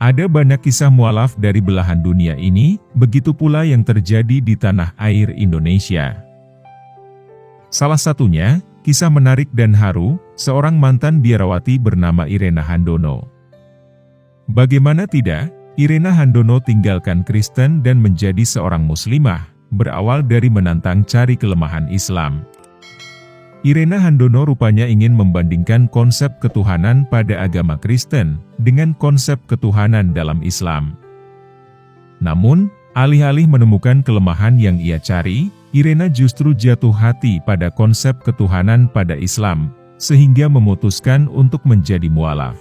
Ada banyak kisah mualaf dari belahan dunia ini, begitu pula yang terjadi di tanah air Indonesia. Salah satunya, kisah menarik dan haru, seorang mantan biarawati bernama Irena Handono. Bagaimana tidak, Irena Handono tinggalkan Kristen dan menjadi seorang muslimah, berawal dari menantang cari kelemahan Islam. Irena Handono rupanya ingin membandingkan konsep ketuhanan pada agama Kristen dengan konsep ketuhanan dalam Islam. Namun, alih-alih menemukan kelemahan yang ia cari, Irena justru jatuh hati pada konsep ketuhanan pada Islam, sehingga memutuskan untuk menjadi mualaf.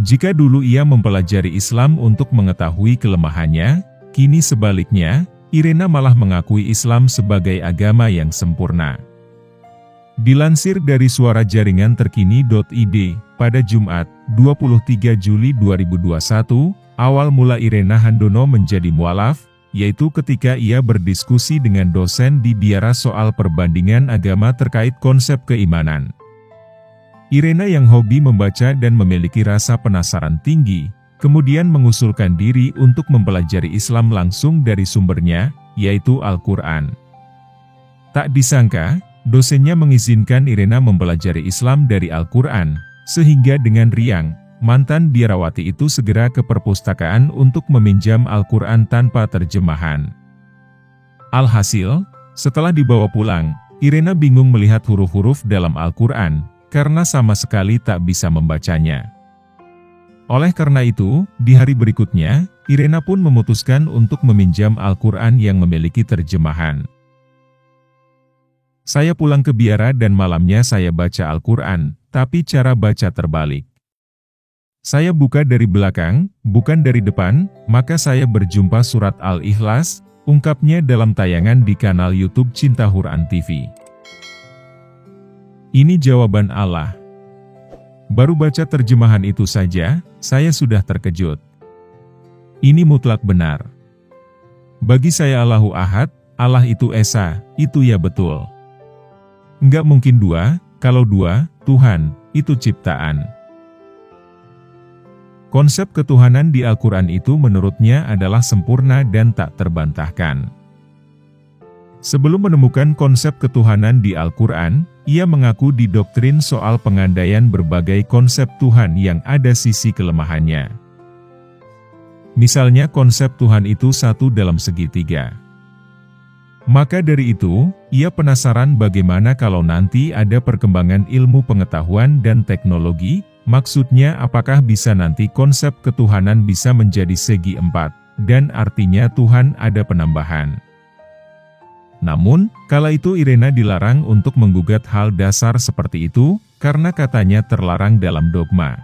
Jika dulu ia mempelajari Islam untuk mengetahui kelemahannya, kini sebaliknya, Irena malah mengakui Islam sebagai agama yang sempurna. Dilansir dari suara jaringan terkini.id, pada Jumat, 23 Juli 2021, awal mula Irena Handono menjadi mualaf, yaitu ketika ia berdiskusi dengan dosen di biara soal perbandingan agama terkait konsep keimanan. Irena yang hobi membaca dan memiliki rasa penasaran tinggi, kemudian mengusulkan diri untuk mempelajari Islam langsung dari sumbernya, yaitu Al-Quran. Tak disangka, dosennya mengizinkan Irena mempelajari Islam dari Al-Quran, sehingga dengan riang, mantan biarawati itu segera ke perpustakaan untuk meminjam Al-Quran tanpa terjemahan. Alhasil, setelah dibawa pulang, Irena bingung melihat huruf-huruf dalam Al-Quran, karena sama sekali tak bisa membacanya. Oleh karena itu, di hari berikutnya, Irena pun memutuskan untuk meminjam Al-Quran yang memiliki terjemahan. Saya pulang ke biara dan malamnya saya baca Al-Quran, tapi cara baca terbalik. Saya buka dari belakang, bukan dari depan, maka saya berjumpa surat Al-Ikhlas, ungkapnya dalam tayangan di kanal YouTube Cinta Quran TV. Ini jawaban Allah. Baru baca terjemahan itu saja, saya sudah terkejut. Ini mutlak benar. Bagi saya Allahu Ahad, Allah itu Esa, itu ya betul. Enggak mungkin dua, kalau dua, Tuhan, itu ciptaan. Konsep ketuhanan di Al-Quran itu menurutnya adalah sempurna dan tak terbantahkan. Sebelum menemukan konsep ketuhanan di Al-Quran, ia mengaku didoktrin soal pengandaian berbagai konsep Tuhan yang ada sisi kelemahannya. Misalnya konsep Tuhan itu satu dalam segitiga. Maka dari itu, ia penasaran bagaimana kalau nanti ada perkembangan ilmu pengetahuan dan teknologi, maksudnya apakah bisa nanti konsep ketuhanan bisa menjadi segi empat, dan artinya Tuhan ada penambahan. Namun, kala itu Irena dilarang untuk menggugat hal dasar seperti itu, karena katanya terlarang dalam dogma.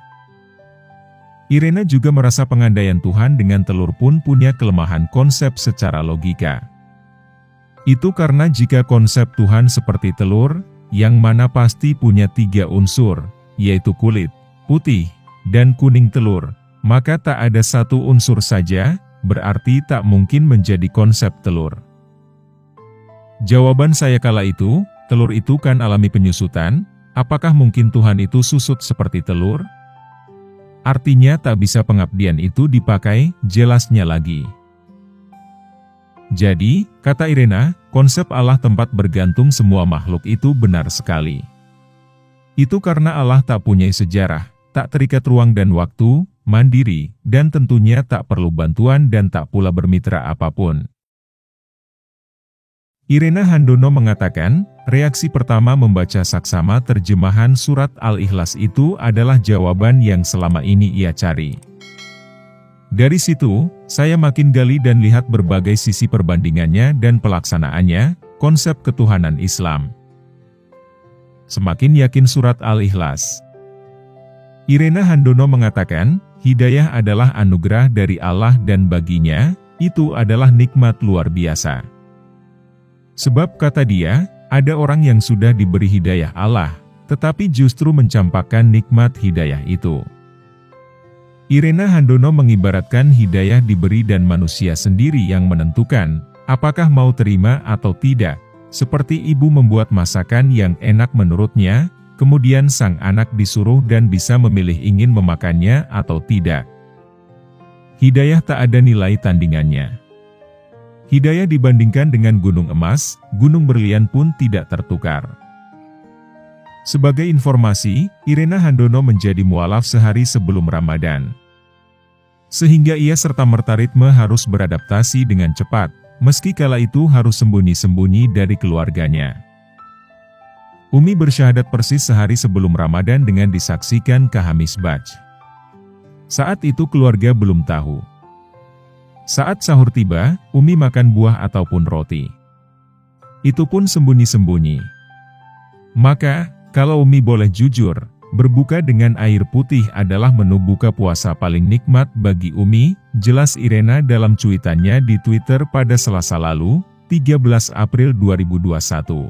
Irena juga merasa pengandaian Tuhan dengan telur pun punya kelemahan konsep secara logika. Itu karena jika konsep Tuhan seperti telur, yang mana pasti punya tiga unsur, yaitu kulit, putih, dan kuning telur, maka tak ada satu unsur saja, berarti tak mungkin menjadi konsep telur. Jawaban saya kala itu, telur itu kan alami penyusutan, apakah mungkin Tuhan itu susut seperti telur? Artinya tak bisa pengabdian itu dipakai, jelasnya lagi. Jadi, kata Irena, konsep Allah tempat bergantung semua makhluk itu benar sekali. Itu karena Allah tak punya sejarah, tak terikat ruang dan waktu, mandiri, dan tentunya tak perlu bantuan dan tak pula bermitra apapun. Irena Handono mengatakan, reaksi pertama membaca saksama terjemahan surat Al-Ikhlas itu adalah jawaban yang selama ini ia cari. Dari situ, saya makin gali dan lihat berbagai sisi perbandingannya dan pelaksanaannya, konsep ketuhanan Islam. Semakin yakin surat Al-Ikhlas. Irena Handono mengatakan, hidayah adalah anugerah dari Allah dan baginya, itu adalah nikmat luar biasa. Sebab kata dia, ada orang yang sudah diberi hidayah Allah, tetapi justru mencampakkan nikmat hidayah itu. Irena Handono mengibaratkan hidayah diberi dan manusia sendiri yang menentukan, apakah mau terima atau tidak, seperti ibu membuat masakan yang enak menurutnya, kemudian sang anak disuruh dan bisa memilih ingin memakannya atau tidak. Hidayah tak ada nilai tandingannya. Hidayah dibandingkan dengan gunung emas, gunung berlian pun tidak tertukar. Sebagai informasi, Irena Handono menjadi mualaf sehari sebelum Ramadan. Sehingga ia serta-merta ritme harus beradaptasi dengan cepat, meski kala itu harus sembunyi-sembunyi dari keluarganya. Umi bersyahadat persis sehari sebelum Ramadan dengan disaksikan Kahamis Bach. Saat itu keluarga belum tahu. Saat sahur tiba, Umi makan buah ataupun roti. Itu pun sembunyi-sembunyi. Maka, kalau Umi boleh jujur, berbuka dengan air putih adalah menu buka puasa paling nikmat bagi Umi, jelas Irena dalam cuitannya di Twitter pada Selasa lalu, 13 April 2021.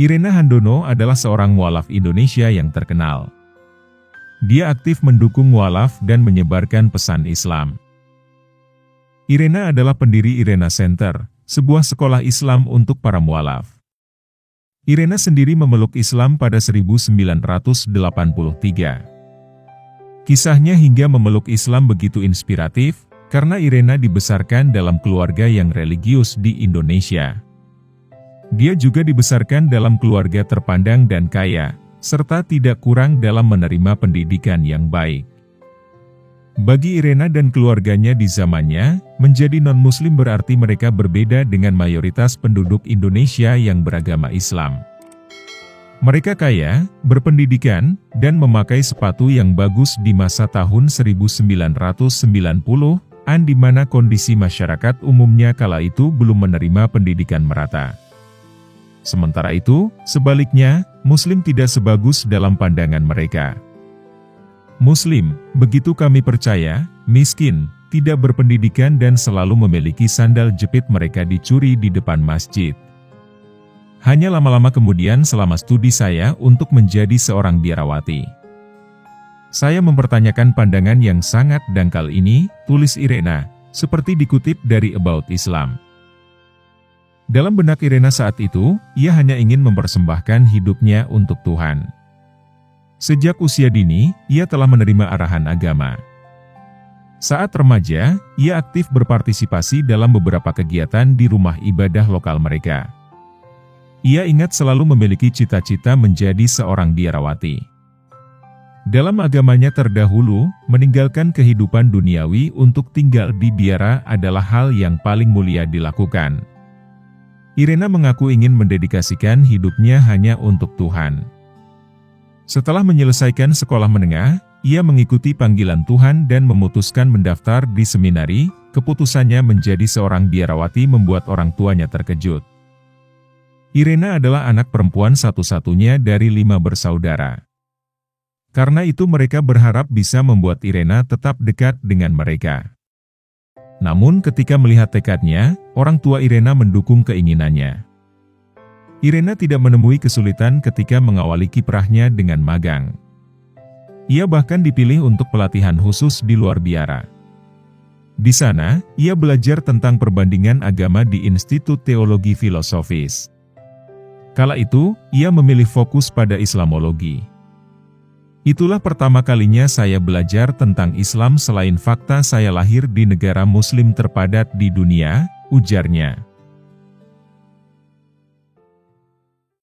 Irena Handono adalah seorang mualaf Indonesia yang terkenal. Dia aktif mendukung mualaf dan menyebarkan pesan Islam. Irena adalah pendiri Irena Center, sebuah sekolah Islam untuk para mualaf. Irena sendiri memeluk Islam pada 1983. Kisahnya hingga memeluk Islam begitu inspiratif, karena Irena dibesarkan dalam keluarga yang religius di Indonesia. Dia juga dibesarkan dalam keluarga terpandang dan kaya, serta tidak kurang dalam menerima pendidikan yang baik. Bagi Irena dan keluarganya di zamannya, menjadi non-muslim berarti mereka berbeda dengan mayoritas penduduk Indonesia yang beragama Islam. Mereka kaya, berpendidikan, dan memakai sepatu yang bagus di masa tahun 1990-an di mana kondisi masyarakat umumnya kala itu belum menerima pendidikan merata. Sementara itu, sebaliknya, Muslim tidak sebagus dalam pandangan mereka. Muslim, begitu kami percaya, miskin, tidak berpendidikan dan selalu memiliki sandal jepit mereka dicuri di depan masjid. Hanya lama-lama kemudian selama studi saya untuk menjadi seorang biarawati. Saya mempertanyakan pandangan yang sangat dangkal ini, tulis Irena, seperti dikutip dari About Islam. Dalam benak Irena saat itu, ia hanya ingin mempersembahkan hidupnya untuk Tuhan. Sejak usia dini, ia telah menerima arahan agama. Saat remaja, ia aktif berpartisipasi dalam beberapa kegiatan di rumah ibadah lokal mereka. Ia ingat selalu memiliki cita-cita menjadi seorang biarawati. Dalam agamanya terdahulu, meninggalkan kehidupan duniawi untuk tinggal di biara adalah hal yang paling mulia dilakukan. Irena mengaku ingin mendedikasikan hidupnya hanya untuk Tuhan. Setelah menyelesaikan sekolah menengah, ia mengikuti panggilan Tuhan dan memutuskan mendaftar di seminari. Keputusannya menjadi seorang biarawati membuat orang tuanya terkejut. Irena adalah anak perempuan satu-satunya dari 5 bersaudara. Karena itu mereka berharap bisa membuat Irena tetap dekat dengan mereka. Namun ketika melihat tekadnya, orang tua Irena mendukung keinginannya. Irena tidak menemui kesulitan ketika mengawali kiprahnya dengan magang. Ia bahkan dipilih untuk pelatihan khusus di luar biara. Di sana, ia belajar tentang perbandingan agama di Institut Teologi Filosofis. Kala itu, ia memilih fokus pada Islamologi. Itulah pertama kalinya saya belajar tentang Islam selain fakta saya lahir di negara Muslim terpadat di dunia, ujarnya.